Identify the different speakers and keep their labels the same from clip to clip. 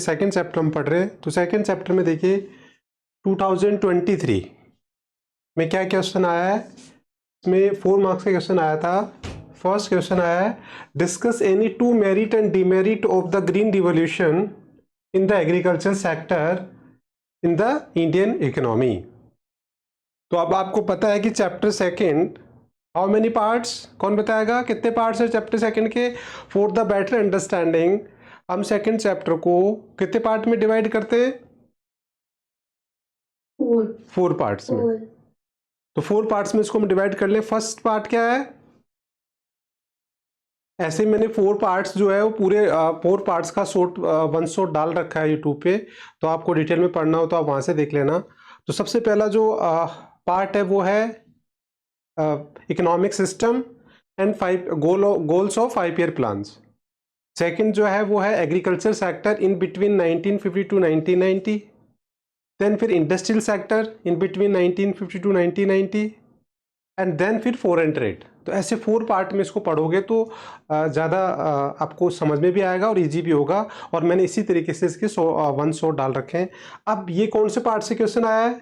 Speaker 1: Second chapter हम पढ़ रहे हैं। तो सेकेंड चैप्टर में देखिए 2023 में क्या क्वेश्चन आया है, इसमें 4 मार्क्स का क्वेश्चन आया था। फर्स्ट क्वेश्चन आया है, discuss any two merit and demerit of the green revolution in the agriculture sector in the Indian economy. तो अब आपको पता है कि chapter second how many parts, कौन बताएगा कितने पार्ट्स है चैप्टर सेकेंड के? फॉर द बेटर अंडरस्टैंडिंग हम सेकेंड चैप्टर को कितने पार्ट में डिवाइड करते हैं? 4 पार्ट्स में। तो 4 पार्ट्स में इसको हम डिवाइड कर ले। फर्स्ट पार्ट क्या है? ऐसे मैंने 4 पार्ट्स जो है वो पूरे 4 पार्ट्स का शॉर्ट 1 शॉट डाल रखा है यूट्यूब पे, तो आपको डिटेल में पढ़ना हो तो आप वहां से देख लेना। तो सबसे पहला जो पार्ट है वो है economic system and 5 goals of 5 year plans. Second जो है वो है agriculture sector in between 1950 to 1990। Then फिर industrial sector in between 1950 to 1990 and then फिर फॉरेन ट्रेड। तो ऐसे 4 पार्ट में इसको पढ़ोगे तो ज़्यादा आपको समझ में भी आएगा और इजी भी होगा। और मैंने इसी तरीके से इसके 1 शॉट डाल रखे हैं। अब ये कौन से पार्ट से क्वेश्चन आया है?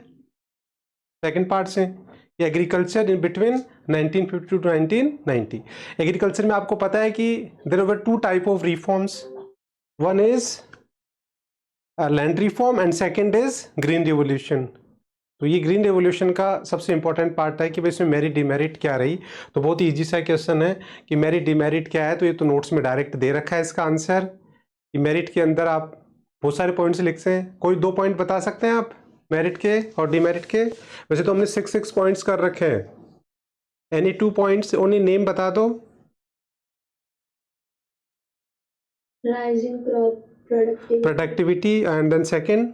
Speaker 1: सेकंड पार्ट से। Agriculture in between 1950 to 1990। Agriculture में आपको पता है कि there were 2 type of reforms, one is land reform and second is green revolution. तो ये ग्रीन रेवोल्यूशन का सबसे इंपॉर्टेंट पार्ट है कि भाई इसमें मेरिट डिमेरिट क्या रही। तो बहुत ईजी सा क्वेश्चन है कि मेरिट डिमेरिट क्या है, तो ये तो नोट्स में डायरेक्ट दे रखा है इसका आंसर कि मेरिट के अंदर आप बहुत सारे पॉइंट्स लिखते हैं। कोई 2 पॉइंट बता सकते हैं आप मेरिट के और डिमेरिट के? वैसे तो हमने 6 पॉइंट्स कर रखे हैं। एनी 2 पॉइंट्स ओनली नेम बता दो।
Speaker 2: Rising crop
Speaker 1: productivity and then second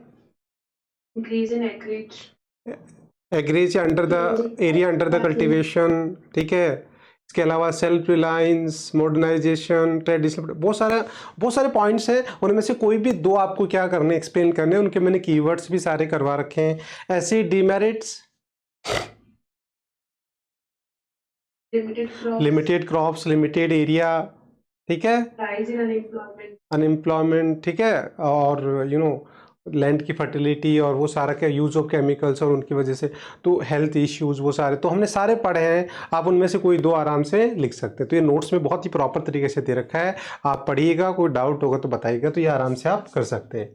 Speaker 2: increase in acreage,
Speaker 1: agrees under the area under the cultivation, ठीक है। इसके अलावा सेल्फ रिलायंस, मॉडर्नाइजेशन, ट्रेडिशनल, बहुत सारे पॉइंट्स हैं। उनमें से कोई भी 2 आपको क्या करने, एक्सप्लेन करने, उनके मैंने कीवर्ड्स भी सारे करवा रखे हैं। ऐसे demerits, limited crops, limited area, ठीक है,
Speaker 2: rise in unemployment,
Speaker 1: अनएम्प्लॉयमेंट, ठीक है, और लैंड की फर्टिलिटी और वो सारा क्या यूज़ ऑफ केमिकल्स और उनकी वजह से तो हेल्थ इश्यूज, वो सारे तो हमने सारे पढ़े हैं। आप उनमें से कोई 2 आराम से लिख सकते हैं। तो ये नोट्स में बहुत ही प्रॉपर तरीके से दे रखा है, आप पढ़िएगा, कोई डाउट होगा तो बताइएगा, तो ये आराम से आप कर सकते हैं।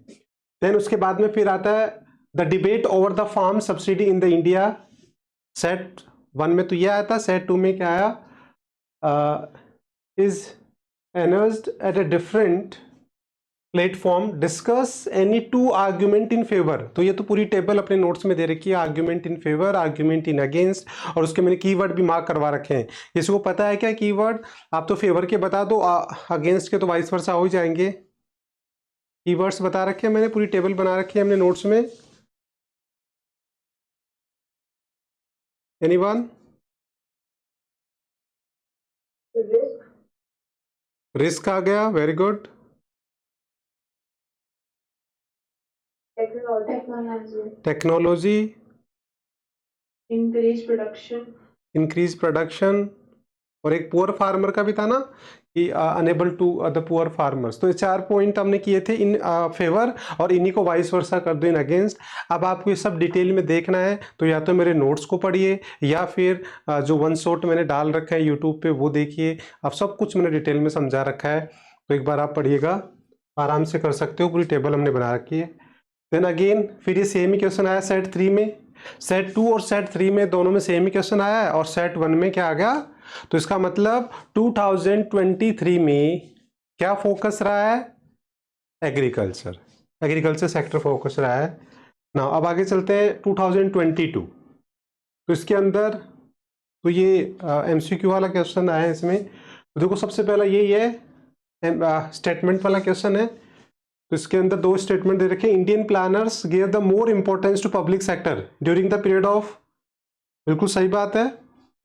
Speaker 1: देन उसके बाद में फिर आता है the debate over the farm subsidy in the India. Set 1 में तो ये आया था, सेट 2 में क्या आया? Is emerged at a different platform, discuss any 2 argument in favour. तो ये तो पूरी टेबल अपने नोट्स में दे रखी है, argument in favour, argument in against, और उसके मैंने कीवर्ड भी मार्क करवा रखे हैं। किसी को पता है क्या कीवर्ड? आप तो फेवर के बता दो, अगेंस्ट के तो वाइस वर्सा हो जाएंगे। कीवर्ड्स बता रखे हैं मैंने, पूरी टेबल बना रखी है हमने नोट्स में। एनीवन? रिस्क आ गया, very good. Technology, increase production, और एक पुअर फार्मर का भी था ना कि enable to the poor farmers. तो ये 4 पॉइंट हमने किए थे इन फेवर, और इन्हीं को वाइस वर्सा कर दो इन अगेंस्ट। अब आपको ये सब डिटेल में देखना है तो या तो मेरे नोट्स को पढ़िए या फिर जो 1 शॉट मैंने डाल रखा है यूट्यूब पे वो देखिए। अब सब कुछ मैंने डिटेल में समझा रखा है, तो एक बार आप पढ़िएगा, आराम से कर सकते हो, पूरी टेबल हमने बना रखी है। देन अगेन फिर ये सेम ही क्वेश्चन आया सेट 3 में। सेट 2 और सेट 3 में दोनों में सेम ही क्वेश्चन आया है, और सेट 1 में क्या आ गया? तो इसका मतलब 2023 में क्या फोकस रहा है? एग्रीकल्चर, एग्रीकल्चर सेक्टर फोकस रहा है ना। अब आगे चलते हैं 2022। तो इसके अंदर तो ये एमसीक्यू वाला क्वेश्चन आया है इसमें। तो देखो सबसे पहला यही है, स्टेटमेंट वाला क्वेश्चन है। तो इसके अंदर 2 स्टेटमेंट दे रखे। Indian planners give the more importance to public sector during the period of, बिल्कुल सही बात है।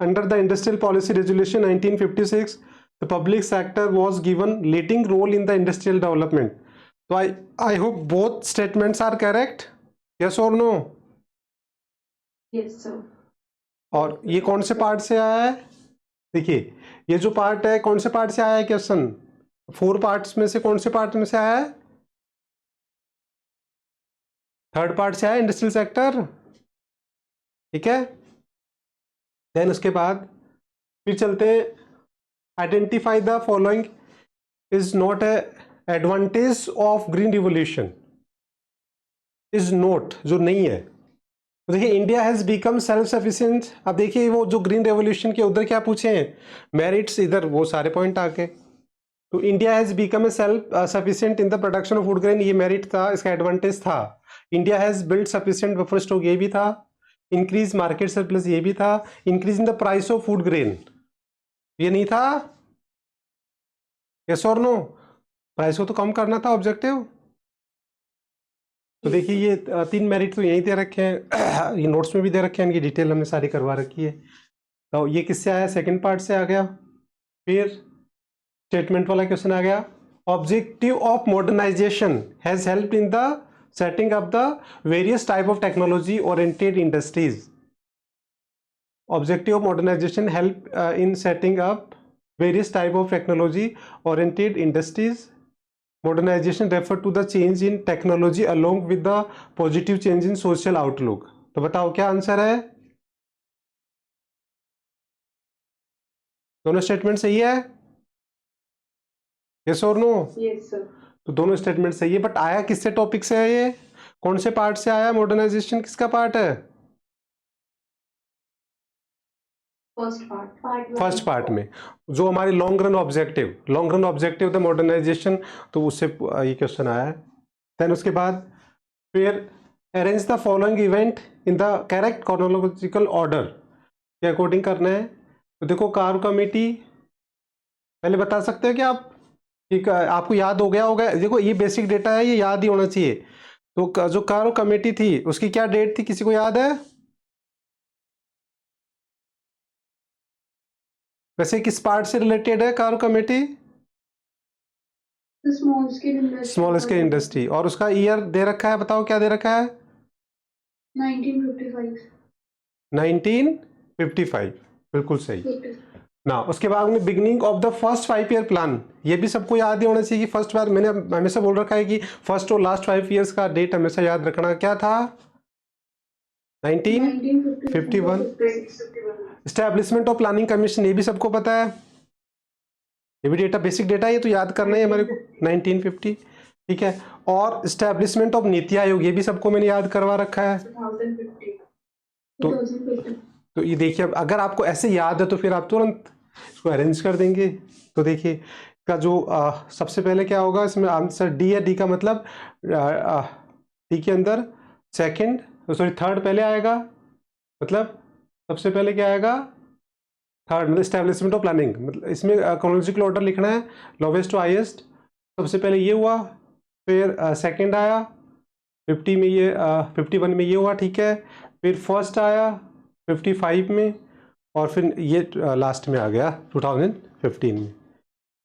Speaker 1: Under the industrial policy resolution 1956 the public sector was given leading role in the industrial development. तो I hope both statements are correct, yes और no?
Speaker 2: yes sir,
Speaker 1: और ये कौन से पार्ट से आया है? देखिए ये जो पार्ट है कौन से पार्ट से आया है क्वेश्चन? 4 पार्ट्स में से कौन से पार्ट में से आया है? थर्ड पार्ट से आया इंडस्ट्रियल सेक्टर, ठीक है। देन उसके बाद फिर चलते हैं, identify the following is not a advantage of green revolution, is note जो नहीं है। तो देखिए India has become self sufficient. अब देखिए वो जो ग्रीन रेवोल्यूशन के उधर क्या पूछे हैं, मेरिट्स, इधर वो सारे पॉइंट आ गए। तो India has become a self sufficient in the production of food grain, ये मेरिट था, इसका एडवांटेज था। India has build sufficient buffer stock, ये भी था। इंक्रीज मार्केट सरप्लस, ये भी था। Increase in the price of food grain, ये नहीं था। यस और नो, प्राइस को तो कम करना था ऑब्जेक्टिव। तो देखिए ये तीन मेरिट तो यहीं दे रखे हैं, ये नोट्स में भी दे रखे हैं, इनकी डिटेल हमने सारी करवा रखी है। तो ये किससे आया, सेकंड पार्ट से आ गया। फिर स्टेटमेंट वाला क्वेश्चन आ गया, objective of modernisation has help in the setting up the various type of technology oriented industries. Objective of modernisation help in setting up various type of technology oriented industries. Modernization refer to the change in technology along with the positive change in social outlook। तो बताओ क्या answer है, दोनों statement सही है, yes और no?
Speaker 2: Yes, sir.
Speaker 1: तो दोनों स्टेटमेंट सही है, बट आया किससे टॉपिक से है, ये कौन से पार्ट से आया, मॉडर्नाइजेशन किसका पार्ट है?
Speaker 2: First part. Part one.
Speaker 1: First part में जो हमारी long run objective the modernisation, तो उससे ये क्वेश्चन आया है। देन उसके बाद फिर arrange the following event in the correct chronological order के अकॉर्डिंग करना है। तो देखो कार कमेटी, पहले बता सकते हो कि आप, ठीक है, आपको याद हो गया होगा, देखो ये बेसिक डेटा है, ये याद ही होना चाहिए। तो जो कार कमेटी थी उसकी क्या डेट थी, किसी को याद है? वैसे किस पार्ट से रिलेटेड है car committee?
Speaker 2: The small scale industry.
Speaker 1: Small scale industry, और उसका ईयर दे रखा है, बताओ क्या दे रखा है?
Speaker 2: 1955.
Speaker 1: 1955, बिल्कुल सही ना। उसके बाद में beginning of the first 5 year plan, ये भी सबको याद ही होना चाहिए कि फर्स्ट बार, मैंने हमेशा बोल रखा है कि फर्स्ट और लास्ट 5 ईयर्स का डेट हमेशा याद रखना। क्या था? 1951। एस्टैब्लिशमेंट ऑफ प्लानिंग कमीशन, ये भी सबको पता है, ये भी डेटा, बेसिक डेटा, ये तो याद करना है हमारे को, 1950, ठीक है। और एस्टैब्लिशमेंट ऑफ नीति आयोग, ये भी सबको मैंने याद करवा रखा है।
Speaker 2: 2050.
Speaker 1: तो
Speaker 2: 2050.
Speaker 1: तो ये देखिए, अब अगर आपको ऐसे याद है तो फिर आप तुरंत इसको अरेंज कर देंगे। तो देखिए का जो सबसे पहले क्या होगा, इसमें आंसर डी है। डी का मतलब डी के अंदर सेकंड, सॉरी थर्ड पहले आएगा, मतलब सबसे पहले क्या आएगा, थर्ड, मतलब एस्टैब्लिशमेंट ऑफ प्लानिंग, मतलब इसमें क्रोनोलॉजिकल ऑर्डर लिखना है, लोवेस्ट टू हाईएस्ट। सबसे पहले ये हुआ, फिर सेकंड आया 50 में, ये 51 में ये हुआ, ठीक है। फिर फर्स्ट आया 55 में, और फिर ये लास्ट में आ गया 2015 में।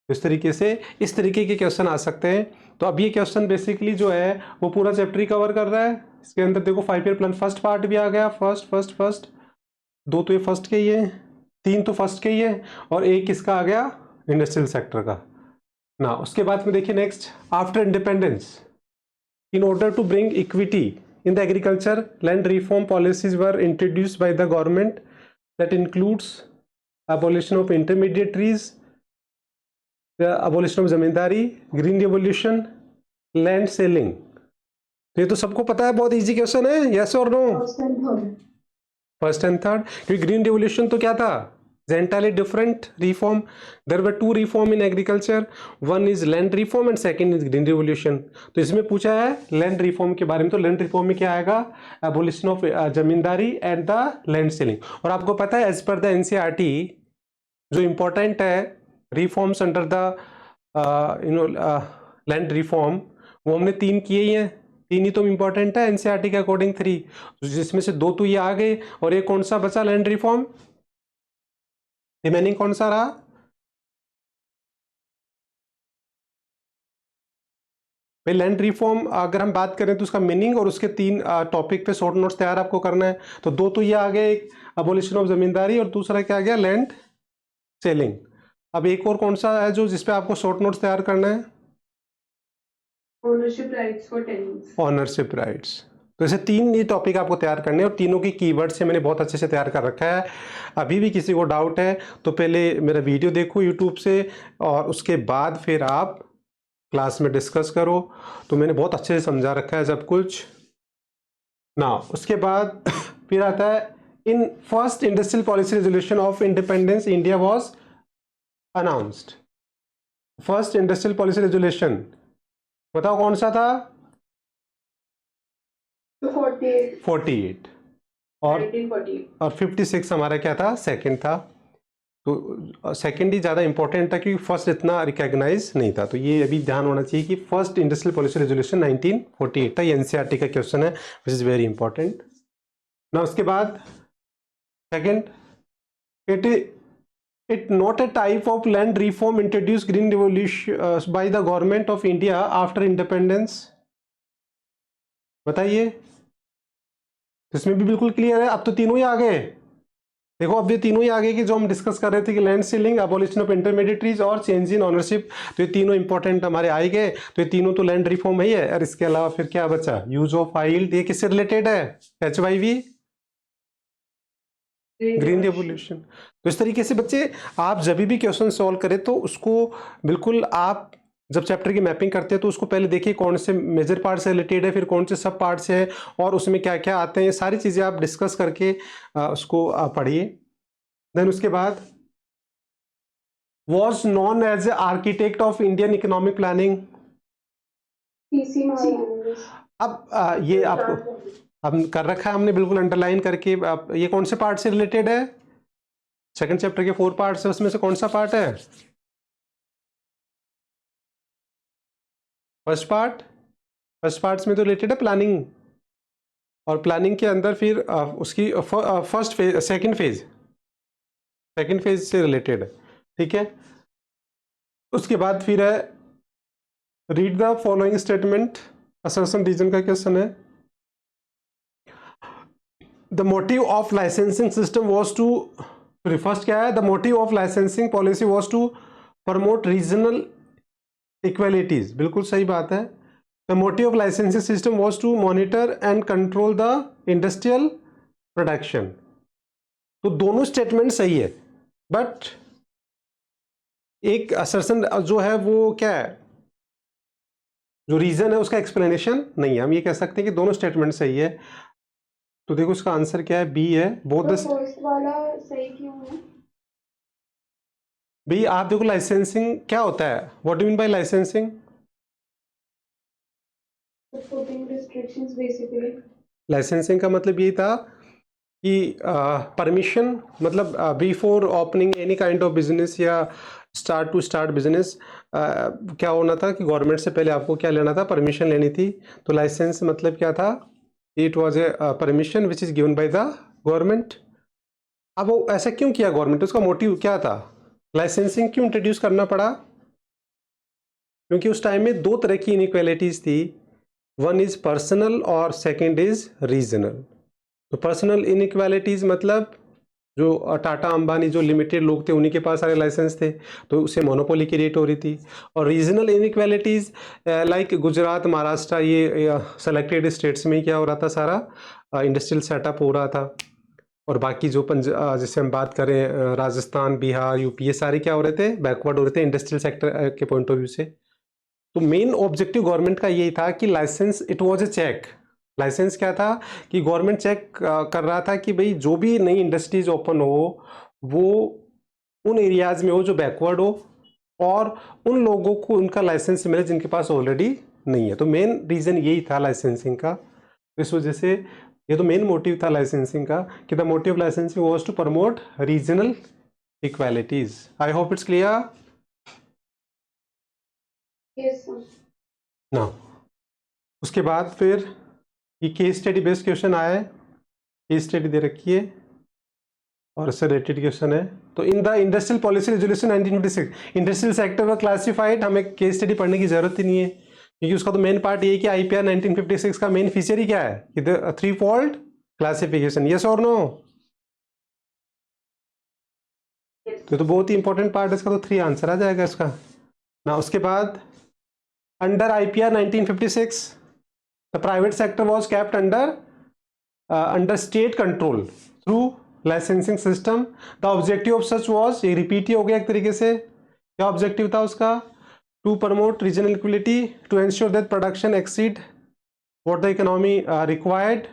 Speaker 1: इस तरीके से इस तरीके के क्वेश्चन आ सकते हैं। तो अब ये क्वेश्चन बेसिकली जो है वो पूरा चैप्टर ही कवर कर रहा है। इसके अंदर देखो 5 ईयर प्लान फर्स्ट पार्ट भी आ गया, फर्स्ट 2 तो ये फर्स्ट के ही है, 3 तो फर्स्ट के ही है, और एक किसका आ गया, इंडस्ट्रियल सेक्टर का ना। उसके बाद में देखिए next, after independence in order to bring equity in the agriculture, land reform policies were introduced by the government that includes abolition of intermediaries, the abolition of zamindari, green revolution, land selling। तो ये तो सबको पता है, बहुत easy question है, yes और no?
Speaker 2: First and third.
Speaker 1: First and third, क्योंकि ग्रीन रिवोल्यूशन तो क्या था, entirely different reform। there were 2 reform in agriculture, one is land reform and second is green revolution। तो इसमें पूछा है लैंड रिफॉर्म के बारे में, तो लैंड रिफॉर्म में क्या आएगा, abolition of zamindari and the land selling. और आपको पता है एज पर द एनसीईआरटी जो इम्पोर्टेंट है reforms under the land reform, वो हमने 3 किए ही हैं, 3 ही तो इम्पोर्टेंट है एनसीईआरटी के अकॉर्डिंग, 3, जिसमें से 2 तो ये आ गए, और एक कौन सा बचा लैंड रिफॉर्म, रिमेनिंग कौन सा रहा? भाई लैंड रिफॉर्म अगर हम बात करें तो उसका मीनिंग और उसके 3 टॉपिक पे शॉर्ट नोट्स तैयार आपको करना है। तो 2 तो ये आ गए, एक अबोलिशन ऑफ जमींदारी और दूसरा क्या आ गया, लैंड सेलिंग। अब एक और कौन सा है जो जिसपे आपको शॉर्ट नोट्स तैयार करना है?
Speaker 2: Ownership rights for tenants.
Speaker 1: Ownership rights, तो ऐसे 3 ही टॉपिक आपको तैयार करने हैं और तीनों की कीवर्ड से मैंने बहुत अच्छे से तैयार कर रखा है। अभी भी किसी को डाउट है तो पहले मेरा वीडियो देखो यूट्यूब से और उसके बाद फिर आप क्लास में डिस्कस करो। तो मैंने बहुत अच्छे से समझा रखा है सब कुछ ना। उसके बाद फिर आता है in first industrial policy resolution of independence India was announced. First industrial policy resolution बताओ कौन सा था?
Speaker 2: 48
Speaker 1: 48 और
Speaker 2: 1948
Speaker 1: और 56 हमारा क्या था? सेकंड था। तो सेकंड ही ज़्यादा इंपॉर्टेंट था क्योंकि फर्स्ट इतना रिकॉग्नाइज नहीं था। तो ये अभी ध्यान होना चाहिए कि फर्स्ट इंडस्ट्रियल पॉलिसी रेजोल्यूशन 1948 था। ये एनसीईआरटी का क्वेश्चन है विच इज़ वेरी इंपॉर्टेंट ना। उसके बाद second it not a type of land reform introduce green revolution by the government of India after independence. बताइए। तो इसमें भी बिल्कुल क्लियर है। अब तो तीनों ही आ गए। देखो अब ये तीनों ही आ गए कि जो हम डिस्कस कर रहे थे कि land ceiling, abolition of intermediaries और चेंज इन ओनरशिप। तो ये तीनों इंपॉर्टेंट हमारे आए गए। तो ये तीनों तो लैंड रिफॉर्म ही है। और इसके अलावा फिर क्या बचा? Use of yield. ये किससे रिलेटेड है? HYV green revolution. तो इस तरीके से बच्चे आप जब भी क्वेश्चन सॉल्व करें तो उसको बिल्कुल आप जब चैप्टर की मैपिंग करते हैं तो उसको पहले देखिए कौन से मेजर पार्ट से रिलेटेड है, फिर कौन से सब पार्ट से है और उसमें क्या क्या आते हैं। ये सारी चीज़ें आप डिस्कस करके उसको पढ़िए। देन उसके बाद was known as a architect of Indian economic planning.
Speaker 2: PC महाराज
Speaker 1: अब ये आपको अब कर रखा है हमने बिल्कुल अंडरलाइन करके। अब ये कौन से पार्ट से रिलेटेड है? सेकंड चैप्टर के 4 पार्ट्स है, उसमें से कौन सा पार्ट है? First part. फर्स्ट पार्ट्स में तो रिलेटेड है प्लानिंग और प्लानिंग के अंदर फिर उसकी फर्स्ट फेज सेकंड फेज से रिलेटेड है। ठीक है। उसके बाद फिर है read the following statement. Assertion reason का क्वेश्चन है। The motive of licensing system was to, first क्या है? The motive of licensing policy was to promote regional equalities. बिल्कुल सही बात है। The motive of licensing system was to monitor and control the industrial production. तो दोनों statement सही है बट एक असर्शन जो है वो क्या है, जो रीजन है उसका एक्सप्लेनेशन नहीं है। हम ये कह सकते हैं कि दोनों स्टेटमेंट सही है। तो देखो इसका आंसर क्या है? बी है। बोथ द
Speaker 2: फर्स्ट वाला सही क्यों है?
Speaker 1: बी। आप देखो लाइसेंसिंग क्या होता है? What do mean by licensing?
Speaker 2: Putting restrictions basically.
Speaker 1: Licensing का मतलब ये था कि परमिशन, मतलब before opening any kind of business या स्टार्ट बिजनेस क्या होना था कि गवर्नमेंट से पहले आपको क्या लेना था? परमिशन लेनी थी। तो लाइसेंस मतलब क्या था? It was A permission which is given by the government. अब वो ऐसा क्यों किया गवर्नमेंट? उसका मोटिव क्या था? लाइसेंसिंग क्यों इंट्रोड्यूस करना पड़ा? क्योंकि उस टाइम में 2 तरह की इनइक्वालिटीज थी। वन इज पर्सनल और सेकेंड इज रीजनल। तो पर्सनल इनइक्वालिटीज मतलब जो टाटा अंबानी जो लिमिटेड लोग थे उन्हीं के पास सारे लाइसेंस थे तो उससे मोनोपोली की रेट हो रही थी। और regional inequalities like Gujarat, Maharashtra, ये सेलेक्टेड स्टेट्स में क्या हो रहा था? सारा इंडस्ट्रियल सेटअप हो रहा था। और बाकी जो जैसे हम बात करें राजस्थान, बिहार, यूपी, ये सारे क्या हो रहे थे? बैकवर्ड हो रहे थे इंडस्ट्रियल सेक्टर के पॉइंट ऑफ व्यू से। तो मेन ऑब्जेक्टिव गवर्नमेंट का यही था कि licence, it was a check. Licence क्या था कि गवर्नमेंट चेक कर रहा था कि भाई जो भी नई इंडस्ट्रीज ओपन हो वो उन एरियाज में हो जो बैकवर्ड हो और उन लोगों को उनका लाइसेंस मिले जिनके पास ऑलरेडी नहीं है। तो मेन रीज़न यही था लाइसेंसिंग का। इस वजह से ये तो मेन मोटिव था लाइसेंसिंग का कि the motive of licensing was to promote regional equalities. I hope it's clear
Speaker 2: yes sir.
Speaker 1: ना। उसके बाद फिर ये केस स्टडी बेस्ड क्वेश्चन आया है। केस स्टडी दे रखी है और इससे रिलेटेड क्वेश्चन है। तो इन the industrial policy resolution 1956 industrial sector व क्लासिफाइड। हमें केस स्टडी पढ़ने की जरूरत ही नहीं है क्योंकि उसका तो मेन पार्ट ये है कि IPR 1956 का मेन फीचर ही क्या है कि द 3-fold क्लासिफिकेशन। यस और नो? तो बहुत ही इंपॉर्टेंट पार्ट है इसका। तो 3 आंसर आ जाएगा इसका ना। उसके बाद under IPR 1956 the private sector was kept under state control through licensing system. The objective of such was, ये रिपीट ही हो गया एक तरीके से, क्या ऑब्जेक्टिव था उसका? To promote regional equality, to ensure that production exceed what the economy required,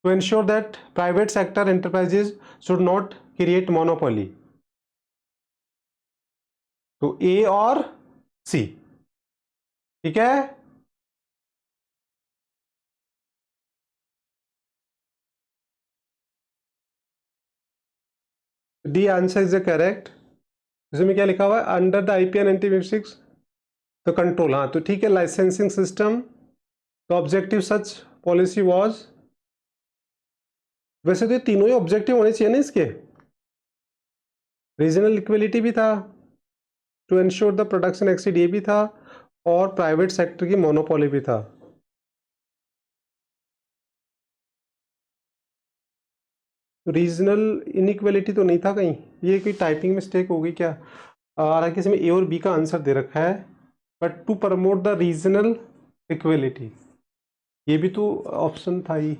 Speaker 1: to ensure that private sector enterprises should not create monopoly। तो A और C, ठीक है। D answer is correct. इसमें क्या लिखा हुआ है? अंडर द IPN 1956 तो कंट्रोल, हाँ तो ठीक है। Licensing system, the objective such policy was, वैसे तो ये तीनों ही ऑब्जेक्टिव होने चाहिए ना इसके। रीजनल इक्वलिटी भी था, to ensure the production exceed ये भी था, और प्राइवेट सेक्टर की मोनोपोली भी था। रीजनल इनइक्वलिटी तो नहीं था कहीं, ये कोई टाइपिंग मिस्टेक होगी क्या? हालांकि इसमें ए और बी का आंसर दे रखा है, but to promote the regional equality ये भी तो ऑप्शन था ही।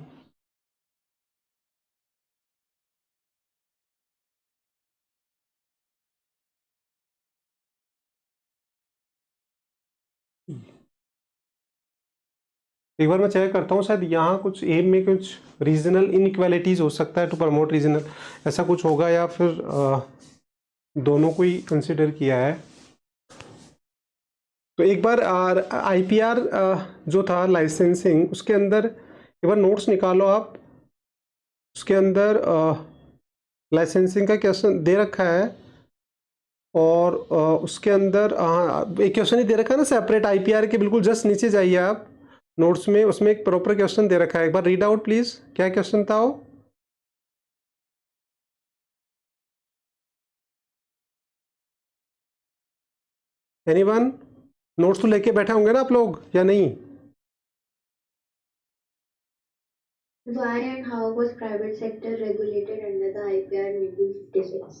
Speaker 1: एक बार मैं चेक करता हूँ, शायद यहाँ कुछ एम में कुछ रीजनल इनइक्वालिटीज हो सकता है, टू प्रमोट रीजनल ऐसा कुछ होगा, या फिर दोनों को ही कंसिडर किया है। तो एक बार IPR जो था लाइसेंसिंग, उसके अंदर एक बार नोट्स निकालो आप, उसके अंदर लाइसेंसिंग का क्वेश्चन दे रखा है, और उसके अंदर एक क्वेश्चन ही दे रखा है ना सेपरेट IPR के, बिल्कुल जस्ट नीचे जाइए आप नोट्स में, उसमें एक प्रॉपर क्वेश्चन दे रखा है, एक बार रीड आउट प्लीज, क्या क्वेश्चन था वो? एनीवन? नोट्स तो लेके बैठे होंगे ना आप लोग या नहीं?
Speaker 3: Why and how was private sector regulated under the IPR 1956?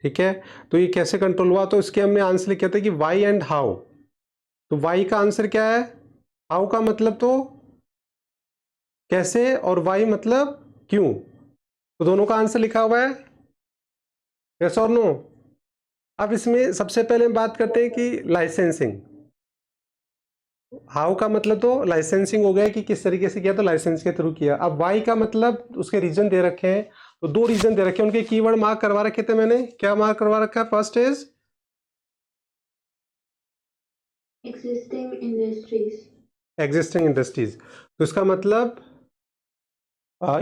Speaker 1: ठीक है, तो ये कैसे कंट्रोल हुआ? तो इसके हमने आंसर लिखे थे कि वाई एंड हाउ। तो वाई का आंसर क्या है? हाउ का मतलब तो कैसे, और वाई मतलब क्यों। तो दोनों का आंसर लिखा हुआ है, यस और नो। अब इसमें सबसे पहले हम बात करते हैं कि लाइसेंसिंग, हाउ का मतलब तो लाइसेंसिंग हो गया कि किस तरीके से किया, तो लाइसेंस के थ्रू किया। अब वाई का मतलब उसके रीजन दे रखे हैं, तो दो रीजन दे रखे हैं, उनके कीवर्ड मार्क करवा रखे थे मैंने। क्या मार्क करवा रखा है? First is
Speaker 3: Existing industries.
Speaker 1: Existing industries, तो इसका मतलब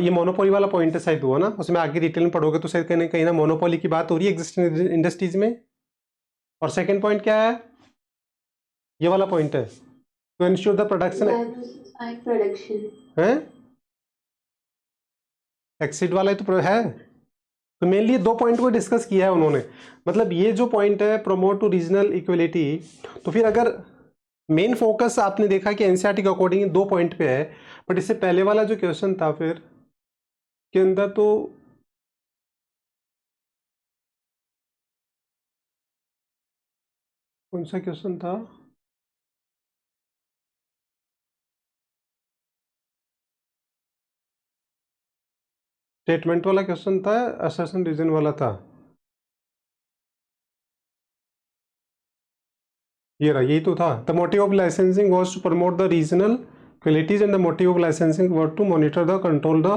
Speaker 1: ये मोनोपोली वाला पॉइंट है शायद हुआ ना, उसमें आगे डिटेल में पढ़ोगे तो शायद कहीं ना मोनोपोली की बात हो रही है एग्जिस्टिंग इंडस्ट्रीज में। और सेकंड पॉइंट क्या है? ये वाला पॉइंट है, to ensure the production
Speaker 3: Diversify production.
Speaker 1: है, एक्सीड वाला ही तो है। तो मेनली दो पॉइंट को डिस्कस किया है उन्होंने, मतलब ये जो पॉइंट है प्रमोट टू रीजनल इक्वलिटी, तो फिर अगर मेन फोकस आपने देखा कि एनसीईआरटी के अकॉर्डिंग दो पॉइंट पे है, बट इससे पहले वाला जो क्वेश्चन था फिर के अंदर तो कौन सा क्वेश्चन था? स्टेटमेंट वाला क्वेश्चन था, असर्शन रीजन वाला था, ये रहा, यही तो था। The motive of licensing was to promote the regional qualities and the motive of licensing was to monitor the control the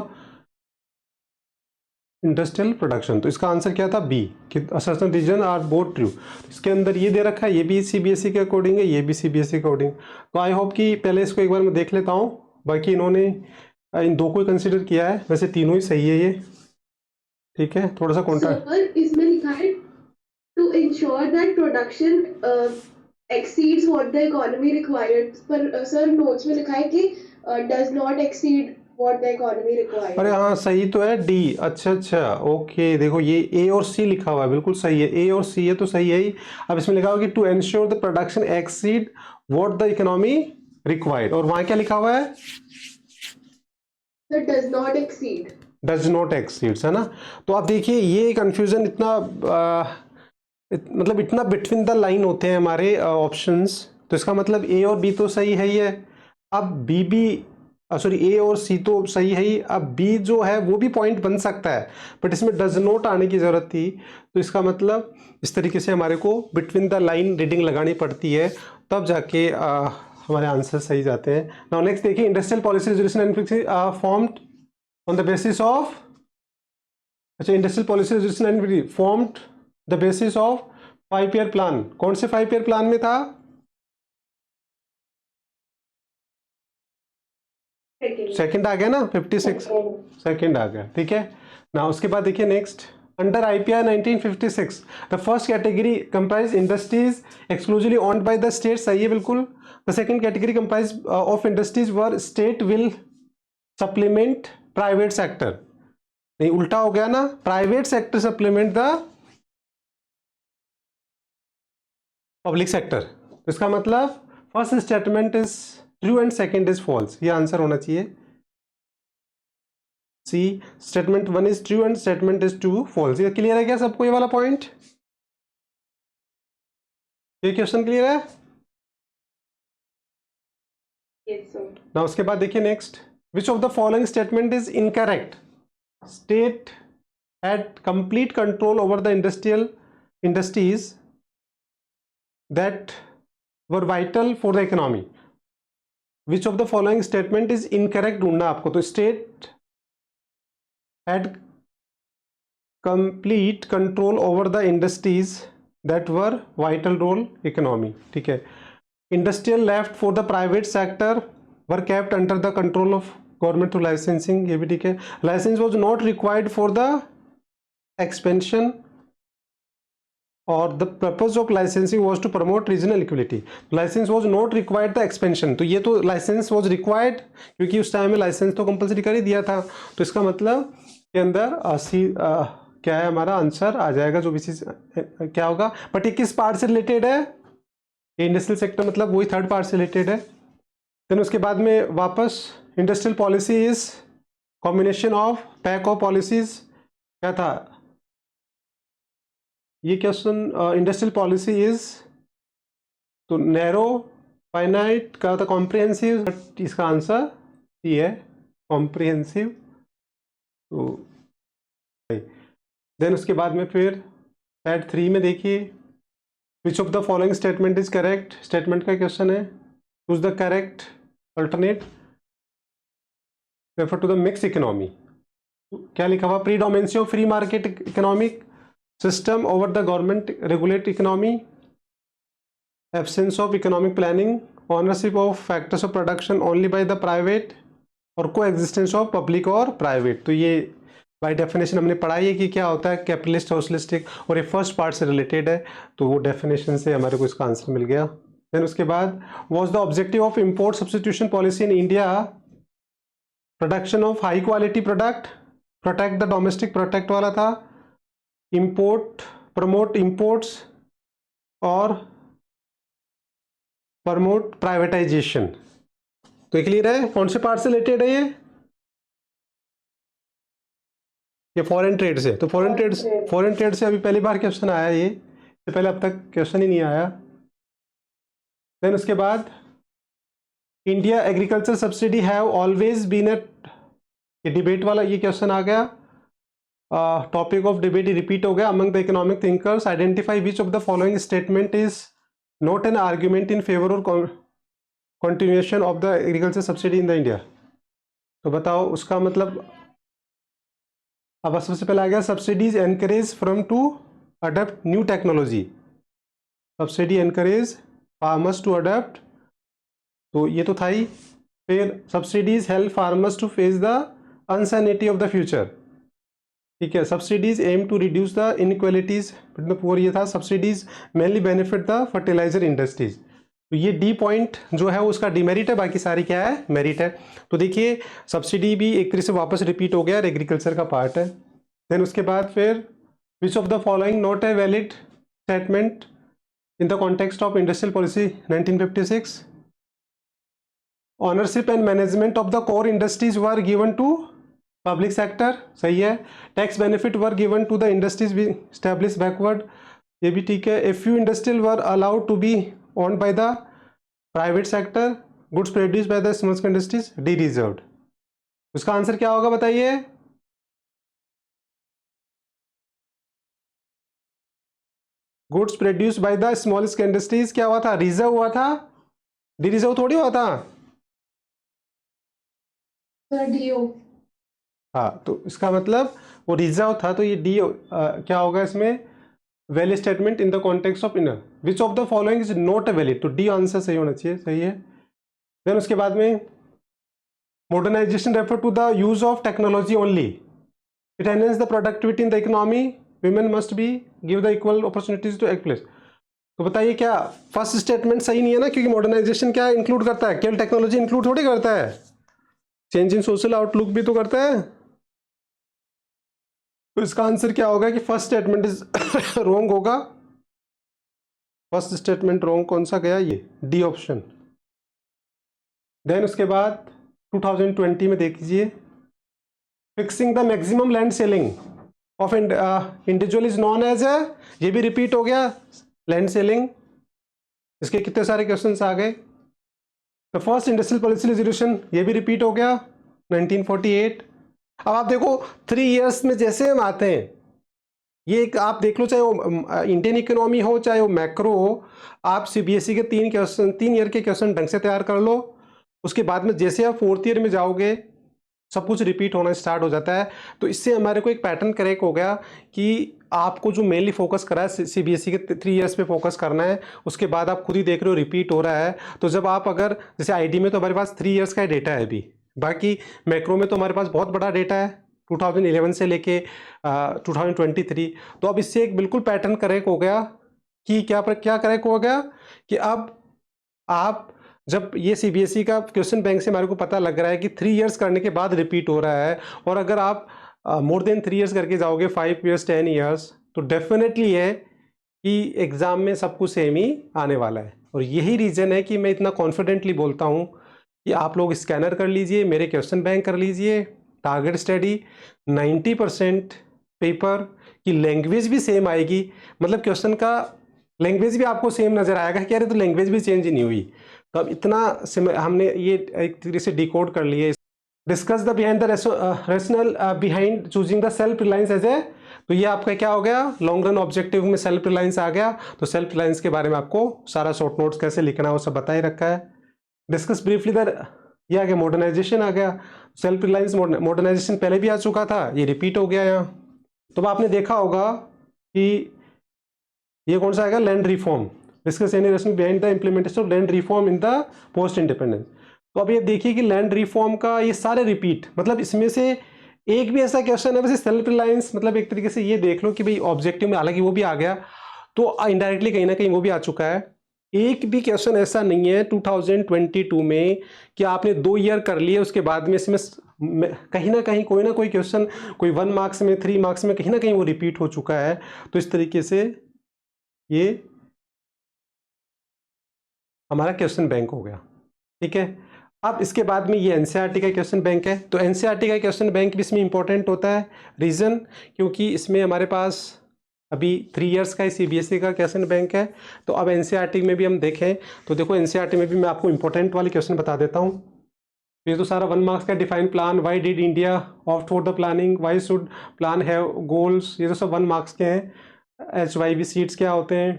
Speaker 1: industrial production. तो इसका आंसर क्या था? बी, कि assertion reason are both true. इसके अंदर ये दे रखा है, ये भी CBSE के अकॉर्डिंग है, ये भी CBSE के अकॉर्डिंग। तो आई होप कि पहले इसको एक बार मैं देख लेता हूँ, बाकी इन्होंने इन दो को कंसिडर किया है, वैसे तीनों ही सही है ये, ठीक है। थोड़ा सा कॉन्ट्रैक्ट
Speaker 2: सर इसमें लिखा है to ensure that production exceeds what the economy required, पर सर नोट्स में लिखा है कि does not exceed what the economy required।
Speaker 1: अरे हाँ सही तो है, डी। अच्छा ओके, देखो ये ए और सी लिखा हुआ है, बिल्कुल सही है, ए और सी है तो सही है ही। अब इसमें लिखा हुआ कि to ensure the production exceed what the economy required, और वहां क्या लिखा हुआ है?
Speaker 2: Sir does not exceed।
Speaker 1: Does not exceeds, है ना। तो आप देखिए ये कंफ्यूजन इतना मतलब इतना बिटवीन द लाइन होते हैं हमारे ऑप्शंस, तो इसका मतलब ए और बी तो सही है ही है। अब बी भी सॉरी ए और सी तो सही है ही, अब बी जो है वो भी पॉइंट बन सकता है बट इसमें डज नॉट आने की ज़रूरत थी, तो इसका मतलब इस तरीके से हमारे को बिटवीन द लाइन रीडिंग लगानी पड़ती है, तब जाके हमारे आंसर सही जाते हैं। नाउ नेक्स्ट देखिए, industrial policy resolution formed on the basis of, अच्छा industrial policy resolution formed the basis of 5 year plan, कौन से 5 ईयर प्लान में था? सेकंड आ गया ना, 56 सेकंड आ गया, ठीक है ना। उसके बाद देखिए next, under IPR 1956 the first category comprise industries exclusively owned by the state, सही है बिल्कुल। The second category comprise of industries where state will supplement private sector, नहीं उल्टा हो गया ना, private sector supplement the public sector. तो इसका मतलब first statement is true and second is false, ये आंसर होना चाहिए। C statement 1 is true and statement is 2 false. ये क्लियर है क्या सबको, ये वाला पॉइंट, ये क्वेश्चन क्लियर है?
Speaker 2: Yes, sir.
Speaker 1: ना उसके बाद देखिए next, which of the following statement is incorrect? State had complete control over the industries that were vital for the economy. Which of the following statement is incorrect ढूंढना आपको, तो state had complete control over the industries that were vital role economy, ठीक है। Industrial left for the private sector were kept under the control of government through licensing, ये भी ठीक है। Licence was not required for the expansion और the purpose of licensing was to promote regional equality. Licence was not required the expansion, तो ये तो licence was required क्योंकि उस टाइम में लाइसेंस तो कंपलसरी कर ही दिया था, तो इसका मतलब के अंदर क्या है हमारा आंसर आ जाएगा, जो भी चीज क्या होगा। बट ये किस पार्ट से रिलेटेड है? ये इंडस्ट्रियल सेक्टर मतलब वही थर्ड पार्ट से रिलेटेड है। देन उसके बाद में वापस industrial policy is combination of pack of policies, क्या था ये क्वेश्चन? इंडस्ट्रियल पॉलिसी इज तो नैरो फाइनाइट का था कॉम्प्रिहेंसिव, बट इसका आंसर ये है कॉम्प्रिहेंसिव। तो देन उसके बाद में फिर पैड 3 में देखिए, which of the following statement is correct, statement का क्वेश्चन है, choose the correct alternate, refer to the mix economy. क्या लिखा हुआ? Predominancy of free market economic system over the government regulate economy, absence of economic planning, ownership of factors of production only by the private, और coexistence of public और private. तो ये by definition हमने पढ़ाई है कि क्या होता है कैपिटलिस्ट सोशलिस्टिक, और ये फर्स्ट पार्ट से रिलेटेड है, तो वो डेफिनेशन से हमारे को इसका आंसर मिल गया। देन उसके बाद was the objective of import substitution policy in India production of high quality product, protect the domestic, protect वाला था, इंपोर्ट प्रमोट इंपोर्ट्स और प्रमोट प्राइवेटाइजेशन। तो ये क्लियर है कौन से पार्ट से रिलेटेड है ये फॉरेन ट्रेड से। तो फॉरेन ट्रेड से अभी पहली बार क्वेश्चन आया, ये इससे पहले अब तक क्वेश्चन ही नहीं आया। देन उसके बाद India agriculture subsidy have always been a, ये डिबेट वाला ये क्वेश्चन आ गया, टॉपिक ऑफ डिबेट रिपीट हो गया। Among the economic thinkers identify which of the following statement is not an argument in favour और continuation of the agriculture subsidy in the India. तो बताओ उसका मतलब। अब सबसे पहले आ गया subsidies encourage from to adopt new technology, subsidy encourage farmers to adopt, तो ये तो था ही। फिर subsidies help farmers to face the uncertainty of the future, ठीक है। Subsidies M to reduce the inequalities between the poor, ये था। Subsidies mainly benefit the fertiliser industries, तो ये डी पॉइंट जो है उसका डीमेरिट है, बाकी सारी क्या है मेरिट है। तो देखिए सब्सिडी भी एक तरह से वापस रिपीट हो गया और एग्रीकल्चर का पार्ट है। देन उसके बाद फिर which of the following not a valid statement in the context of industrial policy 1956, ownership and management of the core industries were given to public sector, सही है। Tax benefit were given to the industries we establish backward, ये भी ठीक है। A few industrial were allowed to be owned by the private sector, goods produce by the small scale industries, D reserved. उसका answer क्या होगा बताइए? Goods produce by the small scale industries क्या हुआ था? रिजर्व हुआ था, डी रिजर्व थोड़ी हुआ था।
Speaker 2: सर डीओ।
Speaker 1: हाँ, तो इसका मतलब वो रिजर्व था, तो ये डी क्या होगा इसमें? Valid statement in the context of inner, which of the following is not valid, तो डी आंसर सही होना चाहिए, सही है। देन उसके बाद में modernisation refer to the use of technology only, it enhance the productivity in the economy, women must be give the equal opportunities to एक प्लेस। तो बताइए क्या फर्स्ट स्टेटमेंट सही नहीं है ना, क्योंकि मॉडर्नाइजेशन क्या इंक्लूड करता है? केवल टेक्नोलॉजी इंक्लूड थोड़ी करता है, चेंज इन सोशल आउटलुक भी तो करता है। तो इसका आंसर क्या होगा कि फर्स्ट स्टेटमेंट इज रॉन्ग होगा। फर्स्ट स्टेटमेंट रॉन्ग कौन सा गया? ये डी ऑप्शन। देन उसके बाद 2020 में देख लीजिए, fixing the maximum land ceiling of individual is known as a, ये भी रिपीट हो गया, लैंड सेलिंग। इसके कितने सारे क्वेश्चंस आ गए। The first industrial policy resolution, ये भी रिपीट हो गया 1948। अब आप देखो 3 इयर्स में जैसे हम आते हैं, ये एक आप देख लो, चाहे वो इंडियन इकोनॉमी हो चाहे वो मैक्रो हो, आप सीबीएसई के 3 ईयर के क्वेश्चन ढंग से तैयार कर लो, उसके बाद में जैसे आप 4th ईयर में जाओगे सब कुछ रिपीट होना स्टार्ट हो जाता है। तो इससे हमारे को एक पैटर्न करेक्ट हो गया कि आपको जो मेनली फोकस करा है सीबीएसई के 3 इयर्स पे फोकस करना है, उसके बाद आप खुद ही देख रहे हो रिपीट हो रहा है। तो जब आप अगर जैसे आईडी में तो हमारे पास 3 इयर्स का डेटा है अभी, बाकी मैक्रो में तो हमारे पास बहुत बड़ा डेटा है 2011 से लेके 2023। तो अब इससे एक बिल्कुल पैटर्न करेक्ट हो गया कि क्या करेक्ट हो गया कि अब आप जब ये सीबीएसई का क्वेश्चन बैंक से हमारे को पता लग रहा है कि 3 इयर्स करने के बाद रिपीट हो रहा है, और अगर आप मोर देन 3 इयर्स करके जाओगे 5 इयर्स 10 इयर्स, तो डेफिनेटली है कि एग्ज़ाम में सब कुछ सेम ही आने वाला है। और यही रीज़न है कि मैं इतना कॉन्फिडेंटली बोलता हूँ कि आप लोग स्कैनर कर लीजिए, मेरे क्वेश्चन बैंक कर लीजिए, टारगेट स्टडी 90% पेपर की लैंग्वेज भी सेम आएगी, मतलब क्वेश्चन का लैंग्वेज भी आपको सेम नज़र आएगा कि अरे तो लैंग्वेज भी चेंज नहीं हुई। तो अब इतना हमने ये एक तरीके से डिकोड कर लिए। Discuss the behind the rational behind choosing the self reliance as a, तो ये आपका क्या हो गया? लॉन्ग रन ऑब्जेक्टिव में सेल्फ रिलायंस आ गया। तो सेल्फ रिलायंस के बारे में आपको सारा शॉर्ट नोट्स कैसे लिखना है वो सब बता ही रखा है। डिस्कस ब्रीफली द, ये आ गया मॉडर्नाइजेशन आ गया। सेल्फ रिलायंस मॉडर्नाइजेशन पहले भी आ चुका था, ये रिपीट हो गया यहाँ। तो आपने देखा होगा कि ये कौन सा आएगा? Land reform. Discuss any rational behind the implementation of land reform in the post independence. तो अब ये देखिए कि लैंड रिफॉर्म का ये सारे रिपीट, मतलब इसमें से एक भी ऐसा क्वेश्चन है वैसे सेल्फ रिलायंस, मतलब एक तरीके से ये देख लो कि भाई ऑब्जेक्टिव में हालांकि वो भी आ गया, तो इनडायरेक्टली कहीं ना कहीं वो भी आ चुका है। एक भी क्वेश्चन ऐसा नहीं है 2022 में कि आपने 2 ईयर कर लिए उसके बाद में इसमें कहीं ना कहीं कोई ना कोई क्वेश्चन, कोई 1 मार्क्स में 3 मार्क्स में कहीं ना कहीं वो रिपीट हो चुका है। तो इस तरीके से ये हमारा क्वेश्चन बैंक हो गया, ठीक है। अब इसके बाद में ये एनसीईआरटी का क्वेश्चन बैंक है। तो एनसीईआरटी का क्वेश्चन बैंक भी इसमें इंपॉर्टेंट होता है, रीज़न क्योंकि इसमें हमारे पास अभी 3 इयर्स का सीबीएसई का क्वेश्चन बैंक है। तो अब एनसीईआरटी में भी हम देखें तो देखो एनसीईआरटी में भी मैं आपको इंपॉर्टेंट वाले क्वेश्चन बता देता हूँ। ये तो सारा 1 मार्क्स का define plan, why did India opt for the planning, why should plan have goals, ये तो सब 1 मार्क्स के हैं। HYV सीट्स क्या होते हैं,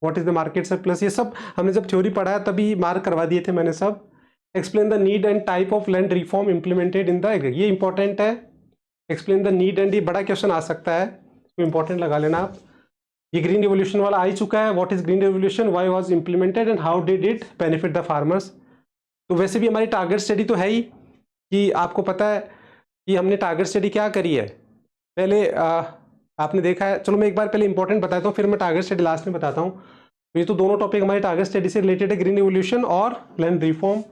Speaker 1: what is the market surplus, ये सब हमने जब थ्योरी पढ़ा है तभी मार्क करवा दिए थे मैंने सब। Explain the need and type of land reform implemented in the, ये इंपॉर्टेंट है। एक्सप्लेन द नीड एंड, ये बड़ा क्वेश्चन आ सकता है, इसको इंपॉर्टेंट लगा लेना आप। ये ग्रीन रिवोल्यूशन वाला आ ही चुका है, what is green revolution, why was implemented and how did it benefit the farmers. तो वैसे भी हमारी टारगेट स्टडी तो है ही कि आपको पता है कि हमने टारगेट स्टडी क्या करी है पहले, आपने देखा है। चलो मैं एक बार पहले इंपॉर्टेंट बताता हूँ, फिर मैं टारगेट स्टडी लास्ट में बताता हूँ। तो ये तो दोनों टॉपिक हमारे टारगेट स्टडी से रिलेटेड है, ग्रीन रिवोल्यूशन और land reform.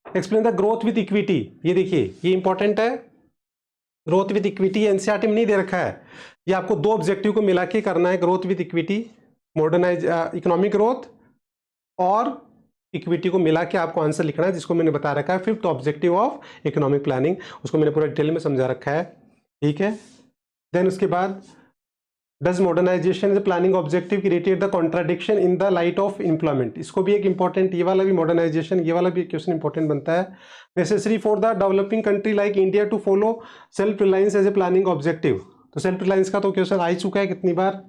Speaker 1: Explain the growth with equity, ये देखिए ये इंपॉर्टेंट है। ग्रोथ विद इक्विटी एनसीईआरटी में नहीं दे रखा है, ये आपको 2 ऑब्जेक्टिव को मिला के करना है, growth with equity, modernise economic growth और इक्विटी को मिला के आपको आंसर लिखना है, जिसको मैंने बता रखा है 5th objective of economic planning, उसको मैंने पूरा डिटेल में समझा रखा है, ठीक है। देन उसके बाद does modernisation is planning objective created the contradiction in the light of employment. इसको भी एक इंपॉर्टेंट, ये वाला भी मॉडर्नाइजेशन, ये वाला भी क्वेश्चन इंपॉर्टेंट बनता है। Necessary for the developing country like India to follow self reliance as a planning objective. तो सेल्फ रिलायंस का तो क्वेश्चन आ ही चुका है कितनी बार।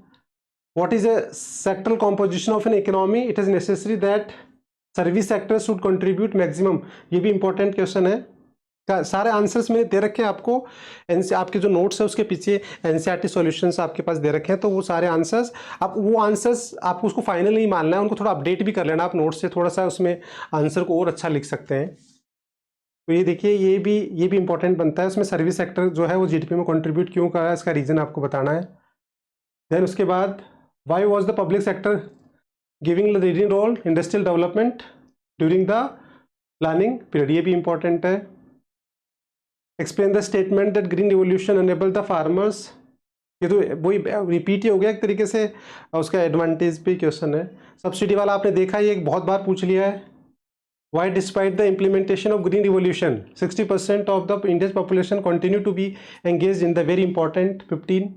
Speaker 1: What is a sectoral composition of an economy, it is necessary that service sector should contribute maximum. ये भी इंपॉर्टेंट क्वेश्चन है। सारे आंसर्स मैंने दे रखे हैं आपको, आपके जो नोट्स है उसके पीछे एनसीईआरटी सॉल्यूशंस आपके पास दे रखे हैं, तो वो सारे आंसर्स आप वो आंसर्स आपको उसको फाइनल नहीं मानना है, उनको थोड़ा अपडेट भी कर लेना आप नोट्स से, थोड़ा सा उसमें आंसर को और अच्छा लिख सकते हैं। तो ये देखिए ये भी इंपॉर्टेंट बनता है। उसमें सर्विस सेक्टर जो है वो जीडीपी में कंट्रीब्यूट क्यों कर रहा है, इसका रीजन आपको बताना है। देन उसके बाद why was the public sector giving the leading role industrial development during the planning period, ये भी इंपॉर्टेंट है। Explain the statement that green revolution enable the farmers, ये तो वही रिपीट ही हो गया एक तरीके से, उसका एडवांटेज भी क्वेश्चन है। सब्सिडी वाला आपने देखा, ये एक बहुत बार पूछ लिया है। Why despite the implementation of green revolution 60% of the India's population continue to be engaged in the very important 15।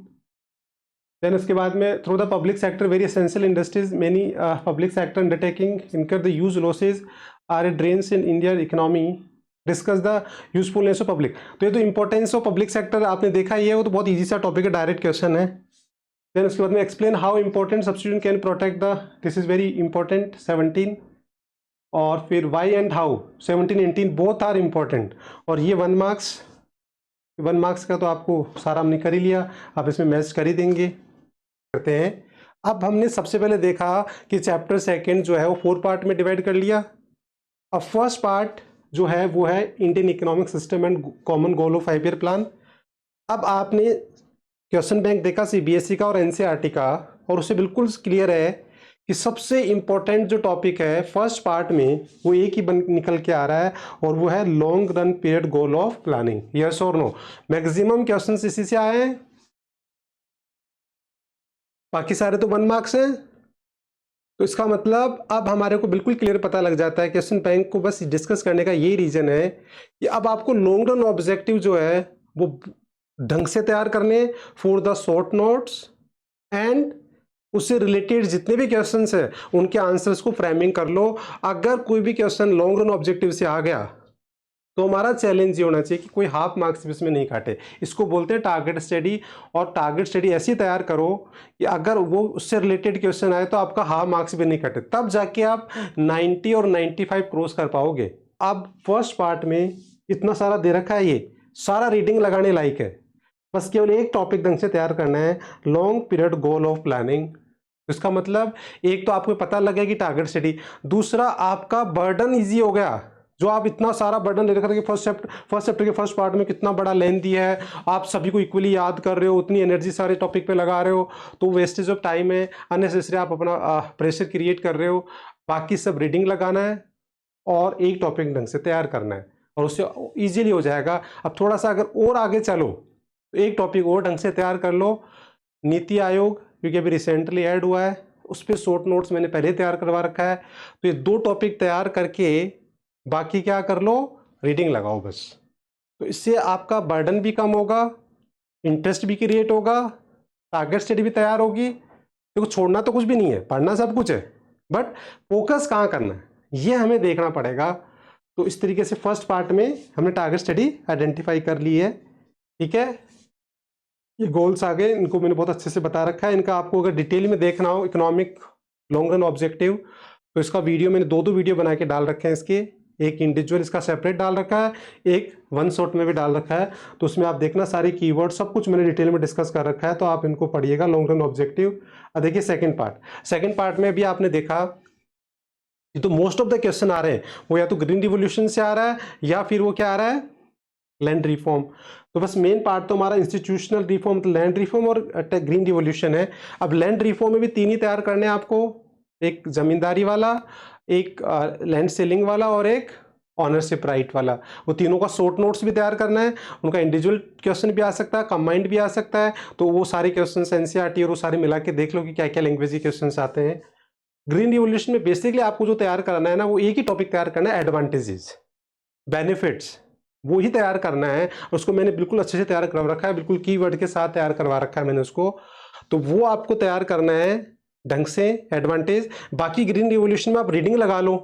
Speaker 1: then उसके बाद में through the public sector very essential industries many public sector undertaking incur the huge losses are drains in Indian economy, discuss the usefulness of public। तो ये तो importance of public sector आपने देखा ही है, वो तो बहुत easy सा topic है, डायरेक्ट क्वेश्चन है। then उसके बाद में explain how important substitution can protect the, this is very important 17। और फिर why and how 17 18 both are important. और ये 1 मार्क्स का तो आपको सारा हमने कर ही लिया, आप इसमें मैच कर ही देंगे। करते हैं, अब हमने सबसे पहले देखा कि चैप्टर सेकंड जो है वो 4 पार्ट में डिवाइड कर लिया। अब फर्स्ट पार्ट जो है वो है Indian economic system and common goal of 5 year plan. अब आपने क्वेश्चन बैंक देखा सीबीएसई का और एनसीईआरटी का, और उससे बिल्कुल क्लियर है कि सबसे इंपॉर्टेंट जो टॉपिक है फर्स्ट पार्ट में वो एक ही निकल के आ रहा है, और वो है long run period goal of planning. Yes और नो, मैक्सिमम क्वेश्चंस इसी से आए हैं, बाकी सारे तो 1 मार्क्स हैं। तो इसका मतलब अब हमारे को बिल्कुल क्लियर पता लग जाता है, क्वेश्चन बैंक को बस डिस्कस करने का यही रीजन है कि अब आपको लॉन्ग रन ऑब्जेक्टिव जो है वो ढंग से तैयार करने for the short notes, and उससे रिलेटेड जितने भी क्वेश्चंस हैं उनके आंसर्स को फ्रेमिंग कर लो। अगर कोई भी क्वेश्चन लॉन्ग रन ऑब्जेक्टिव से आ गया तो हमारा चैलेंज ये होना चाहिए कि कोई हाफ मार्क्स भी इसमें नहीं काटे। इसको बोलते हैं टारगेट स्टडी, और टारगेट स्टडी ऐसी तैयार करो कि अगर वो उससे रिलेटेड क्वेश्चन आए तो आपका हाफ मार्क्स भी नहीं कटे, तब जाके आप 90 और 95 क्रॉस कर पाओगे। अब फर्स्ट पार्ट में इतना सारा दे रखा है, ये सारा रीडिंग लगाने लायक है, बस केवल एक टॉपिक ढंग से तैयार करना है, long period goal of planning. इसका मतलब एक तो आपको पता लग गया कि टारगेट स्टडी, दूसरा आपका बर्डन इजी हो गया। जो आप इतना सारा बर्डन ले रखा था कि फर्स्ट चैप्टर के फर्स्ट पार्ट में कितना बड़ा लेंथ दिया है, आप सभी को इक्वली याद कर रहे हो, उतनी एनर्जी सारे टॉपिक पे लगा रहे हो, तो वेस्टेज ऑफ टाइम है, अननेसेसरी आप अपना प्रेशर क्रिएट कर रहे हो। बाकी सब रीडिंग लगाना है और एक टॉपिक ढंग से तैयार करना है, और उससे ईजिली हो जाएगा। अब थोड़ा सा अगर और आगे चलो तो एक टॉपिक और ढंग से तैयार कर लो, नीति आयोग क्योंकि अभी रिसेंटली ऐड हुआ है, उस पर शॉर्ट नोट्स मैंने पहले तैयार करवा रखा है। तो ये 2 टॉपिक तैयार करके बाकी क्या कर लो, रीडिंग लगाओ बस। तो इससे आपका बर्डन भी कम होगा, इंटरेस्ट भी क्रिएट होगा, टारगेट स्टडी भी तैयार होगी। देखो छोड़ना तो कुछ भी नहीं है, पढ़ना सब कुछ है, बट फोकस कहाँ करना है ये हमें देखना पड़ेगा। तो इस तरीके से फर्स्ट पार्ट में हमने टारगेट स्टडी आइडेंटिफाई कर ली है, ठीक है। ये गोल्स आ गए, इनको मैंने बहुत अच्छे से बता रखा है। इनका आपको अगर डिटेल में देखना हो इकोनॉमिक लॉन्ग रन ऑब्जेक्टिव, तो इसका वीडियो मैंने 2 वीडियो बना के डाल रखे हैं इसके, एक इंडिविजुअल इसका सेपरेट डाल रखा है, एक 1 शॉट में भी डाल रखा है। तो उसमें आप देखना सारे कीवर्ड सब कुछ मैंने डिटेल में डिस्कस कर रखा है, तो आप इनको पढ़िएगा लॉन्ग रन ऑब्जेक्टिव। अब देखिए सेकेंड पार्ट में भी आपने देखा ये तो मोस्ट ऑफ द क्वेश्चन आ रहे हैं वो या तो ग्रीन रिवोल्यूशन से आ रहा है या फिर वो क्या आ रहा है, लैंड रिफॉर्म। तो बस मेन पार्ट तो हमारा इंस्टीट्यूशनल रिफॉर्म, तो लैंड रिफॉर्म और ग्रीन रिवोल्यूशन है। अब लैंड रिफॉर्म में भी 3 ही तैयार करने हैं आपको, एक जमींदारी वाला, एक लैंड सेलिंग वाला और एक ऑनरशिप राइट वाला। वो तीनों का शॉर्ट नोट्स भी तैयार करना है, उनका इंडिविजुअल क्वेश्चन भी आ सकता है, कंबाइंड भी आ सकता है। तो वो सारे क्वेश्चन एनसीईआरटी और वो सारे मिला के देख लो कि क्या क्या लैंग्वेज के क्वेश्चन आते हैं। ग्रीन रिवोल्यूशन में बेसिकली आपको जो तैयार करना है ना, वो एक ही टॉपिक तैयार करना है, एडवांटेजेस, बेनिफिट्स, वो ही तैयार करना है, और उसको मैंने बिल्कुल अच्छे से तैयार कर रखा है, बिल्कुल कीवर्ड के साथ तैयार करवा रखा है मैंने उसको। तो वो आपको तैयार करना है ढंग से, एडवांटेज। बाकी ग्रीन रिवॉल्यूशन में आप रीडिंग लगा लो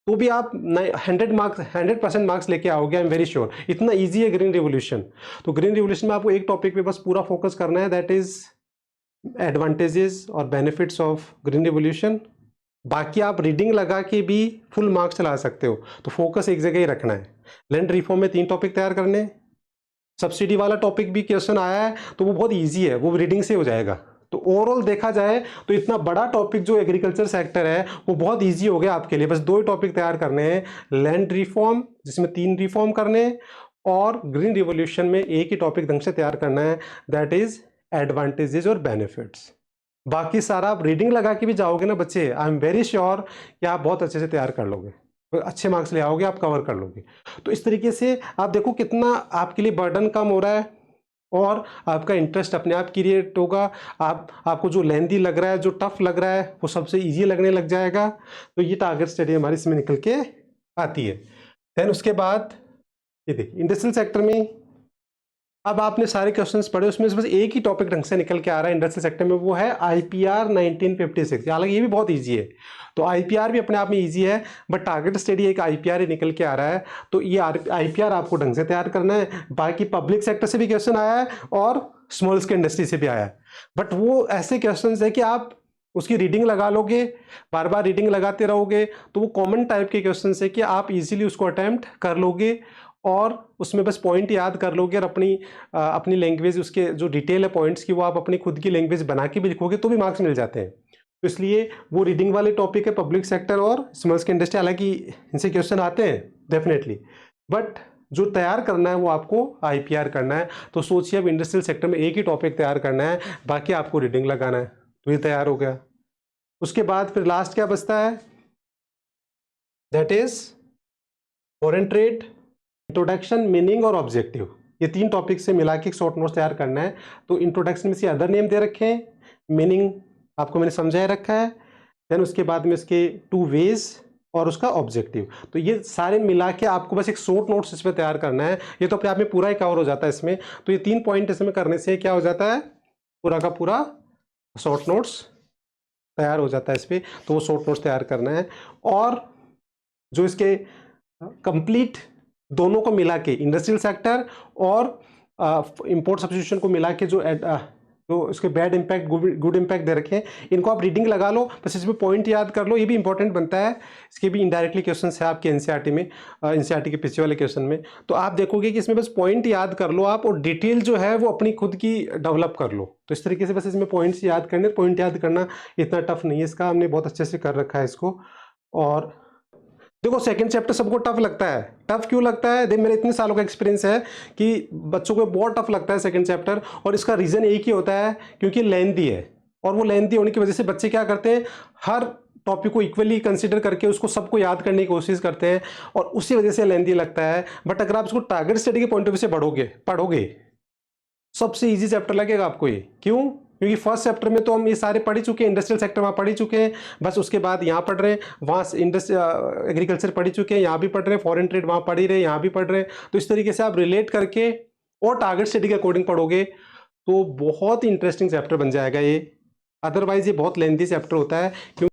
Speaker 1: तो भी आप 100% मार्क्स लेके आओगे, आई एम वेरी श्योर। इतना ईजी है ग्रीन रिवॉल्यूशन। तो ग्रीन रिवॉल्यूशन में आपको एक टॉपिक पे बस पूरा फोकस करना है, दैट इज एडवांटेजेस और बेनिफिट्स ऑफ ग्रीन रिवॉल्यूशन। बाकी आप रीडिंग लगा के भी फुल मार्क्स चला सकते हो, तो फोकस एक जगह ही रखना है। लैंड रिफॉर्म में 3 टॉपिक तैयार करने। सब्सिडी वाला टॉपिक भी क्वेश्चन आया है तो वो बहुत इजी है, वो रीडिंग से हो जाएगा। तो ओवरऑल देखा जाए तो इतना बड़ा टॉपिक जो एग्रीकल्चर सेक्टर है वो बहुत इजी हो गया आपके लिए। बस 2 ही टॉपिक तैयार करने हैं, लैंड रिफॉर्म जिसमें 3 रिफॉर्म करने, और ग्रीन रिवॉल्यूशन में एक ही टॉपिक ढंग से तैयार करना है, दैट इज एडवांटेजेस और बेनिफिट्स। बाकी सारा आप रीडिंग लगा के भी जाओगे ना बच्चे, आई एम वेरी श्योर कि आप बहुत अच्छे से तैयार कर लोगे, अच्छे मार्क्स ले आओगे, आप कवर कर लोगे। तो इस तरीके से आप देखो कितना आपके लिए बर्डन कम हो रहा है और आपका इंटरेस्ट अपने आप क्रिएट होगा। आपको जो लेंदी लग रहा है, जो टफ लग रहा है, वो सबसे इजी लगने लग जाएगा। तो ये टारगेट स्टडी हमारी इसमें निकल के आती है। देन उसके बाद ये देखिए इंडस्ट्रियल सेक्टर में अब आपने सारे क्वेश्चंस पढ़े, उसमें से बस एक ही टॉपिक ढंग से निकल के आ रहा है इंडस्ट्रियल सेक्टर में, वो है IPR 1956। हालांकि ये भी बहुत इजी है, तो IPR भी अपने आप में इजी है, बट टारगेट स्टडी एक IPR ही निकल के आ रहा है। तो ये IPR आपको ढंग से तैयार करना है। बाकी पब्लिक सेक्टर से भी क्वेश्चन आया है और स्मॉल स्केल इंडस्ट्री से भी आया है, बट वो ऐसे क्वेश्चन है कि आप उसकी रीडिंग लगा लोगे, बार बार रीडिंग लगाते रहोगे, तो वो कॉमन टाइप के क्वेश्चन है कि आप इजीली उसको अटेम्प्ट कर लोगे और उसमें बस पॉइंट याद कर लोगे, और अपनी लैंग्वेज, उसके जो डिटेल है पॉइंट्स की, वो आप अपनी खुद की लैंग्वेज बना के भी लिखोगे तो भी मार्क्स मिल जाते हैं। तो इसलिए वो रीडिंग वाले टॉपिक है पब्लिक सेक्टर और स्मॉल स्केल इंडस्ट्री। हालांकि इनसे क्वेश्चन आते हैं डेफिनेटली, बट जो तैयार करना है वो आपको IPR करना है। तो सोचिए अब इंडस्ट्रियल सेक्टर में एक ही टॉपिक तैयार करना है, बाकी आपको रीडिंग लगाना है, तो ये तैयार हो गया। उसके बाद फिर लास्ट क्या बचता है, that is foreign trade, introduction, meaning और ऑब्जेक्टिव। ये 3 टॉपिक से मिला के एक शॉर्ट नोट्स तैयार करना है। तो इंट्रोडक्शन में से अदर नेम दे रखे हैं, मीनिंग आपको मैंने समझाया रखा है, देन उसके बाद में इसके 2 वेज और उसका ऑब्जेक्टिव। तो ये सारे मिला के आपको बस एक शॉर्ट नोट्स इसमें तैयार करना है। ये तो अपने आप में पूरा ही कवर हो जाता है इसमें। तो ये 3 पॉइंट इसमें करने से क्या हो जाता है, पूरा का पूरा शॉर्ट नोट्स तैयार हो जाता है इस पर। तो वो शॉर्ट नोट्स तैयार करना है, और जो इसके कंप्लीट दोनों को मिला के इंडस्ट्रियल सेक्टर और इंपोर्ट सब्स्टिट्यूशन को मिला के जो इसके बैड इम्पैक्ट, गुड इम्पैक्ट दे रखे हैं, इनको आप रीडिंग लगा लो, बस इसमें पॉइंट याद कर लो। ये भी इंपॉर्टेंट बनता है, इसके भी इनडायरेक्टली क्वेश्चन है आपके NCERT में, NCERT के पीछे वाले क्वेश्चन में। तो आप देखोगे कि इसमें बस पॉइंट याद कर लो आप, और डिटेल जो है वो अपनी खुद की डेवलप कर लो। तो इस तरीके से बस इसमें पॉइंट्स याद करने, पॉइंट याद करना इतना टफ नहीं है इसका, हमने बहुत अच्छे से कर रखा है इसको। और देखो सेकंड चैप्टर सबको टफ लगता है। टफ क्यों लगता है, देख मेरे इतने सालों का एक्सपीरियंस है कि बच्चों को बहुत टफ लगता है सेकंड चैप्टर, और इसका रीज़न एक ही होता है, क्योंकि लेंथी है। और वो लेंथी होने की वजह से बच्चे क्या करते हैं, हर टॉपिक को इक्वली कंसीडर करके उसको सबको याद करने की कोशिश करते हैं, और उसी वजह से लेंथी लगता है। बट अगर आप इसको टारगेट स्टडी के पॉइंट ऑफ व्यू से पढ़ोगे सबसे ईजी चैप्टर लगेगा आपको ये। क्यों, क्योंकि फर्स्ट चैप्टर में तो हम ये सारे पढ़ ही चुके हैं, इंडस्ट्रियल सेक्टर वहाँ पढ़ ही चुके हैं, बस उसके बाद यहाँ पढ़ रहे हैं, वहाँ एग्रीकल्चर पढ़ ही चुके हैं, यहाँ भी पढ़ रहे हैं, फॉरेन ट्रेड वहाँ पढ़ ही रहे हैं, यहाँ भी पढ़ रहे हैं। तो इस तरीके से आप रिलेट करके और टारगेट स्टडी के अकॉर्डिंग पढ़ोगे तो बहुत ही इंटरेस्टिंग चैप्टर बन जाएगा ये। अदरवाइज ये बहुत लेंथी चैप्टर होता है। क्यों